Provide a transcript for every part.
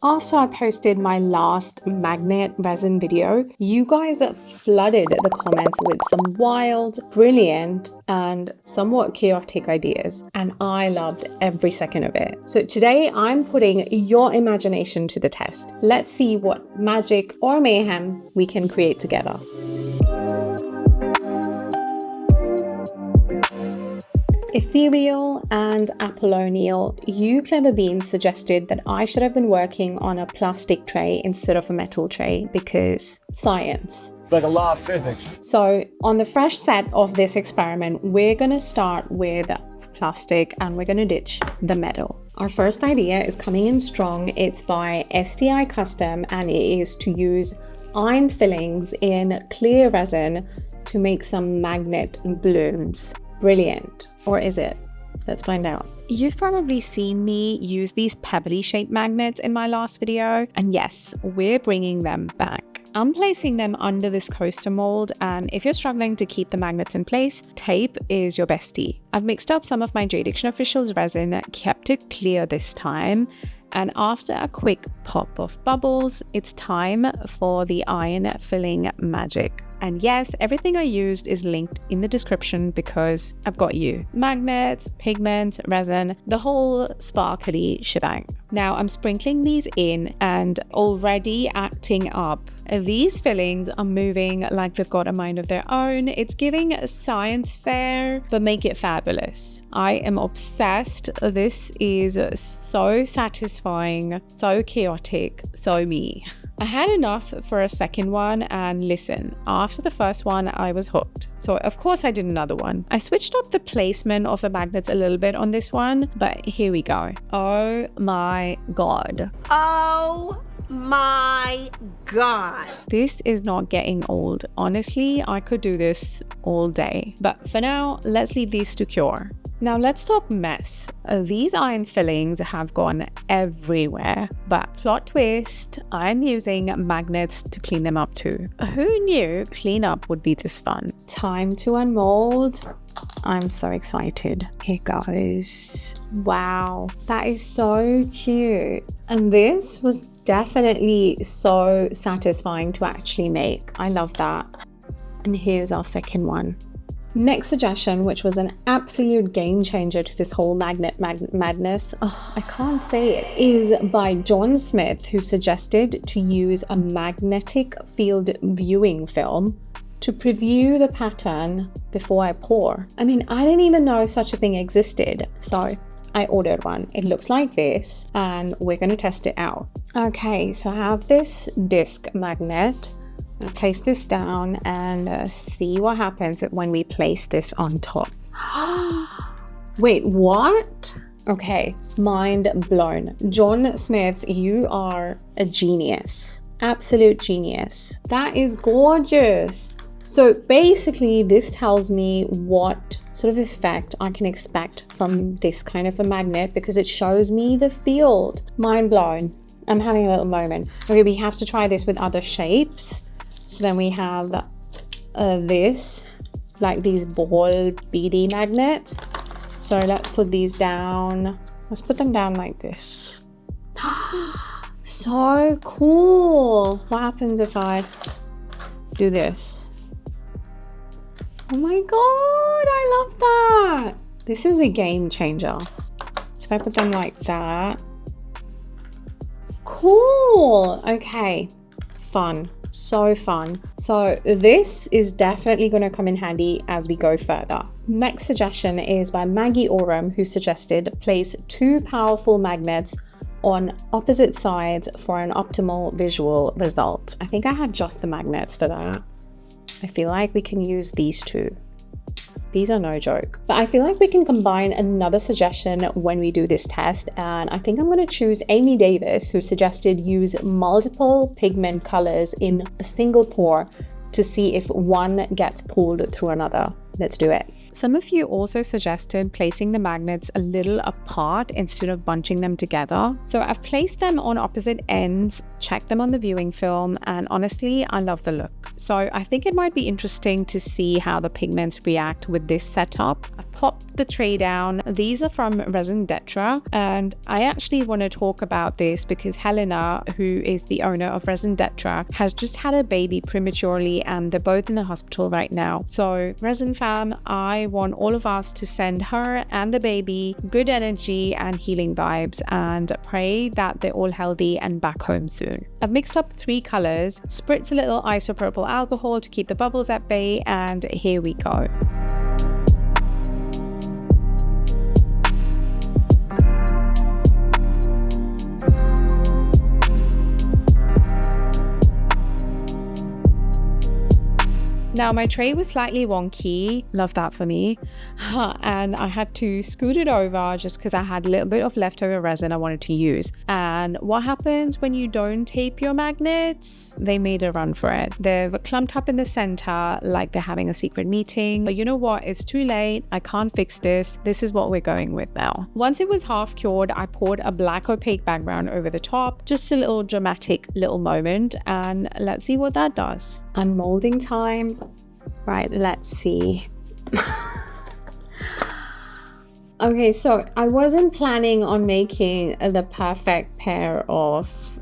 After I posted my last magnet resin video, you guys flooded the comments with some wild, brilliant, and somewhat chaotic ideas, and I loved every second of it. So today I'm putting your imagination to the test. Let's see what magic or mayhem we can create together. Ethereal and Apollonial, you clever beans suggested that I should have been working on a plastic tray instead of a metal tray because science. It's like a law of physics. So on the fresh set of this experiment, we're gonna start with plastic and we're gonna ditch the metal. Our first idea is coming in strong. It's by STI Custom and it is to use iron fillings in clear resin to make some magnet blooms. Brilliant. Or is it? Let's find out. You've probably seen me use these pebbly shaped magnets in my last video, and yes, we're bringing them back. I'm placing them under this coaster mold, and if you're struggling to keep the magnets in place, tape is your bestie. I've mixed up some of my J-Diction Officials resin, kept it clear this time, and after a quick pop of bubbles, it's time for the iron filling magic. And yes, everything I used is linked in the description because I've got you. Magnets, pigments, resin, the whole sparkly shebang. Now I'm sprinkling these in and already acting up. These fillings are moving like they've got a mind of their own. It's giving a science fair, but make it fabulous. I am obsessed. This is so satisfying, so chaotic, so me. I had enough for a second one, and listen, after the first one, I was hooked. So of course I did another one. I switched up the placement of the magnets a little bit on this one, but here we go. Oh my God. Oh my God. This is not getting old. Honestly, I could do this all day. But for now, let's leave these to cure. Now let's talk mess. These iron fillings have gone everywhere, but plot twist, I'm using magnets to clean them up too. Who knew cleanup would be this fun? Time to unmold. I'm so excited. Here goes. Wow, that is so cute. And this was definitely so satisfying to actually make. I love that. And here's our second one. Next suggestion, which was an absolute game changer to this whole magnet madness, I can't say it, is by John Smith, who suggested to use a magnetic field viewing film to preview the pattern before I pour. I mean, I didn't even know such a thing existed, so I ordered one. It looks like this, and we're going to test it out. Okay, so I have this disc magnet. I'm gonna place this down and see what happens when we place this on top. Wait, what? Okay, mind blown. John Smith, you are a genius. Absolute genius. That is gorgeous. So basically, this tells me what sort of effect I can expect from this kind of a magnet because it shows me the field. Mind blown. I'm having a little moment. Okay, we have to try this with other shapes. So then we have this, like these ball beady magnets. So let's put these down. Let's put them down like this. So cool. What happens if I do this? Oh my God, I love that. This is a game changer. So if I put them like that. Cool. Okay, fun. So fun. So this is definitely going to come in handy as we go further. Next suggestion is by Maggie Oram, who suggested place 2 powerful magnets on opposite sides for an optimal visual result. I think I have just the magnets for that. I feel like we can use these 2. These are no joke. But I feel like we can combine another suggestion when we do this test, and I think I'm going to choose Amy Davis, who suggested use multiple pigment colors in a single pour to see if one gets pulled through another. Let's do it. Some of you also suggested placing the magnets a little apart instead of bunching them together. So I've placed them on opposite ends, checked them on the viewing film, and honestly, I love the look. So I think it might be interesting to see how the pigments react with this setup. I've popped the tray down. These are from Resin Detra, and I actually want to talk about this because Helena, who is the owner of Resin Detra, has just had a baby prematurely and they're both in the hospital right now. So Resin fam, I want all of us to send her and the baby good energy and healing vibes and pray that they're all healthy and back home soon. I've mixed up 3 colors, spritz a little isopropyl alcohol to keep the bubbles at bay, and here we go. Now my tray was slightly wonky, love that for me, and I had to scoot it over just because I had a little bit of leftover resin I wanted to use. And what happens when you don't tape your magnets? They made a run for it. They've clumped up in the center like they're having a secret meeting. But you know what? It's too late. I can't fix this. This is what we're going with now. Once it was half cured, I poured a black opaque background over the top, just a little dramatic little moment, and let's see what that does. Unmolding time. Right, let's see. Okay, so I wasn't planning on making the perfect pair of,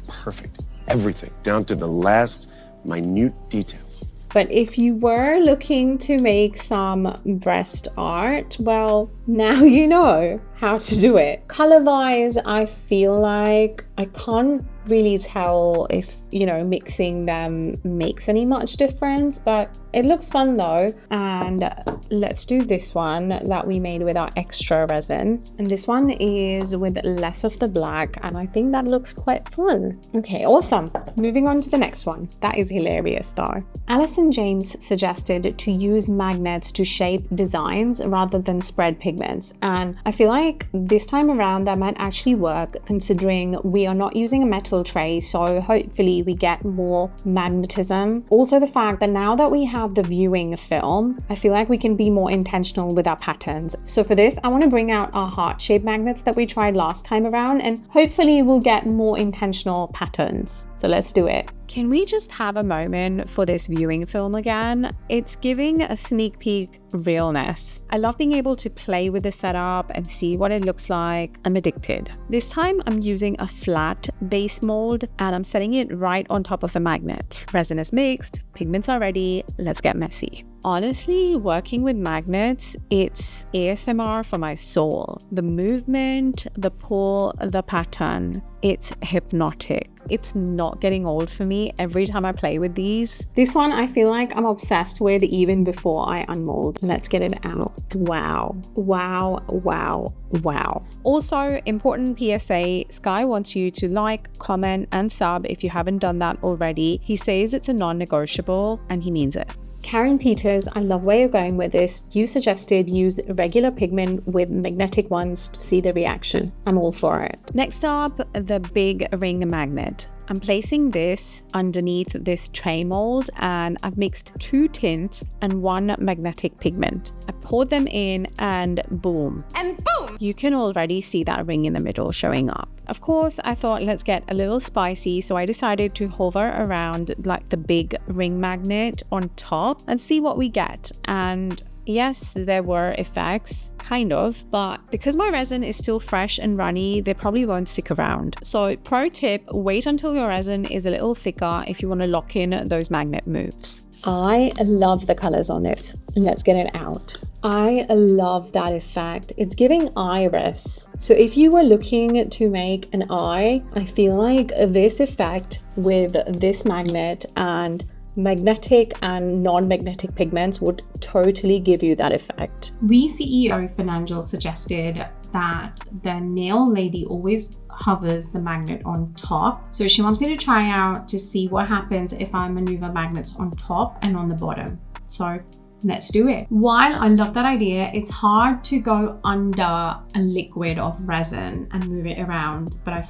Perfect. Everything, down to the last minute details. But if you were looking to make some breast art, well, now you know how to do it. Color-wise, I feel like I can't really tell if, mixing them makes any much difference, but it looks fun though. And let's do this one that we made with our extra resin. And this one is with less of the black, and I think that looks quite fun. Okay, awesome. Moving on to the next one. That is hilarious though. Alice and James suggested to use magnets to shape designs rather than spread pigments. And I feel like this time around that might actually work, considering we are not using a metal tray, so hopefully we get more magnetism. Also the fact that now that we have the viewing film, I feel like we can be more intentional with our patterns. So for this, I want to bring out our heart-shaped magnets that we tried last time around, and hopefully we'll get more intentional patterns. So let's do it. Can we just have a moment for this viewing film again? It's giving a sneak peek realness. I love being able to play with the setup and see what it looks like. I'm addicted. This time I'm using a flat base mold and I'm setting it right on top of the magnet. Resin is mixed, pigments are ready, let's get messy. Honestly, working with magnets, it's ASMR for my soul. The movement, the pull, the pattern, it's hypnotic. It's not getting old for me every time I play with these. This one I feel like I'm obsessed with even before I unmold. Let's get it out. Wow, wow, wow, wow. Also, important PSA, Sky wants you to like, comment, and sub if you haven't done that already. He says it's a non-negotiable and he means it. Karen Peters, I love where you're going with this. You suggested use regular pigment with magnetic ones to see the reaction. I'm all for it. Next up, the big ring magnet. I'm placing this underneath this tray mold and I've mixed 2 tints and 1 magnetic pigment. I poured them in and boom. And boom! You can already see that ring in the middle showing up. Of course, I thought let's get a little spicy, so I decided to hover around like the big ring magnet on top and see what we get. And yes, there were effects, kind of, but because my resin is still fresh and runny, they probably won't stick around. So pro tip, wait until your resin is a little thicker if you want to lock in those magnet moves. I love the colors on this. Let's get it out. I love that effect. It's giving iris. So if you were looking to make an eye, I feel like this effect with this magnet and magnetic and non-magnetic pigments would totally give you that effect. We CEO Fernangel suggested that the nail lady always hovers the magnet on top. So she wants me to try out to see what happens if I maneuver magnets on top and on the bottom. So let's do it. While I love that idea, it's hard to go under a liquid of resin and move it around, but I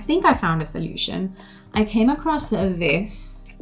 think I found a solution. I came across this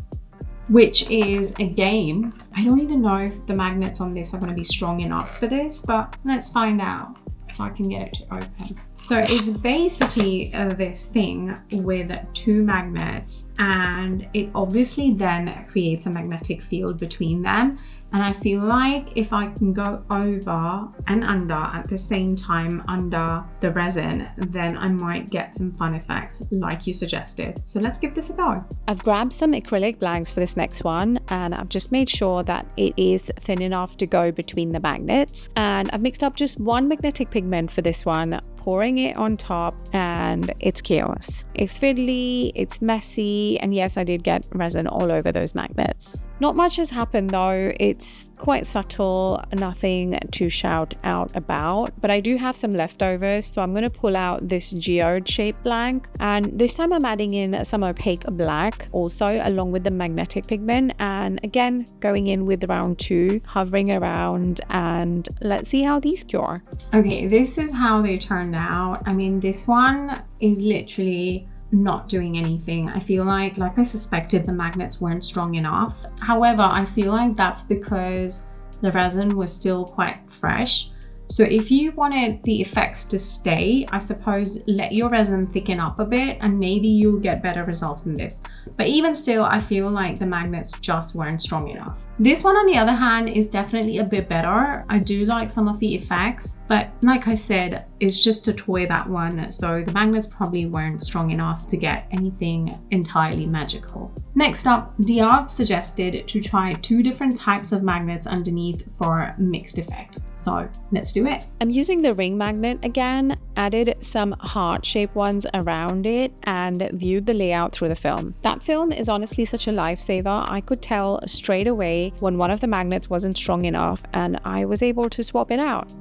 which is a game. I don't even know if the magnets on this are going to be strong enough for this, but let's find out if I can get it to open. So it's basically this thing with 2 magnets, and it obviously then creates a magnetic field between them. And I feel like if I can go over and under at the same time under the resin, then I might get some fun effects like you suggested. So let's give this a go. I've grabbed some acrylic blanks for this next one, and I've just made sure that it is thin enough to go between the magnets. And I've mixed up just 1 magnetic pigment for this one, pouring it on top, and it's chaos. It's fiddly, it's messy, and yes, I did get resin all over those magnets. Not much has happened though. It's quite subtle, nothing to shout out about, but I do have some leftovers, so I'm going to pull out this geode shaped blank, and this time I'm adding in some opaque black also along with the magnetic pigment, and again going in with round 2, hovering around, and let's see how these cure. Okay, this is how they turned out. I mean, this one is literally not doing anything. I feel like I suspected, the magnets weren't strong enough. However, I feel like that's because the resin was still quite fresh. So if you wanted the effects to stay, I suppose let your resin thicken up a bit and maybe you'll get better results than this. But even still, I feel like the magnets just weren't strong enough. This one, on the other hand, is definitely a bit better. I do like some of the effects, but like I said, it's just a toy, that one. So the magnets probably weren't strong enough to get anything entirely magical. Next up, Diav suggested to try 2 different types of magnets underneath for mixed effect. So let's do it. I'm using the ring magnet again, added some heart-shaped ones around it, and viewed the layout through the film. That film is honestly such a lifesaver. I could tell straight away when one of the magnets wasn't strong enough, and I was able to swap it out.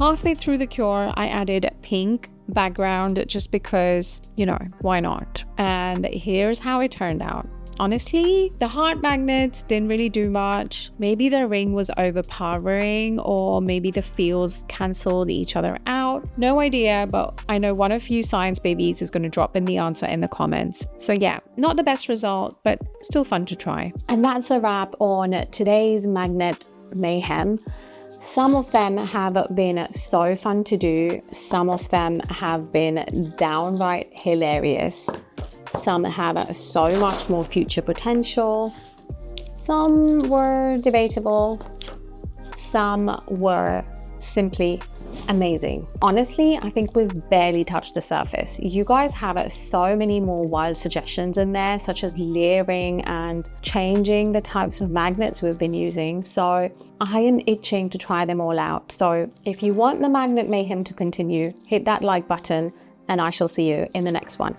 Halfway through the cure, I added pink background just because, you know, why not? And here's how it turned out. Honestly, the heart magnets didn't really do much. Maybe the ring was overpowering, or maybe the fields cancelled each other out. No idea, but I know one of you science babies is going to drop in the answer in the comments. So yeah, not the best result, but still fun to try. And that's a wrap on today's magnet mayhem. Some of them have been so fun to do. Some of them have been downright hilarious. Some have so much more future potential. Some were debatable. Some were simply amazing. Honestly, I think we've barely touched the surface. You guys have so many more wild suggestions in there, such as layering and changing the types of magnets we've been using. So I am itching to try them all out. So if you want the magnet mayhem to continue, hit that like button, and I shall see you in the next one.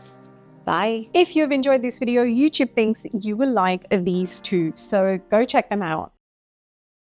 Bye. If you've enjoyed this video, YouTube thinks you will like these 2, so go check them out.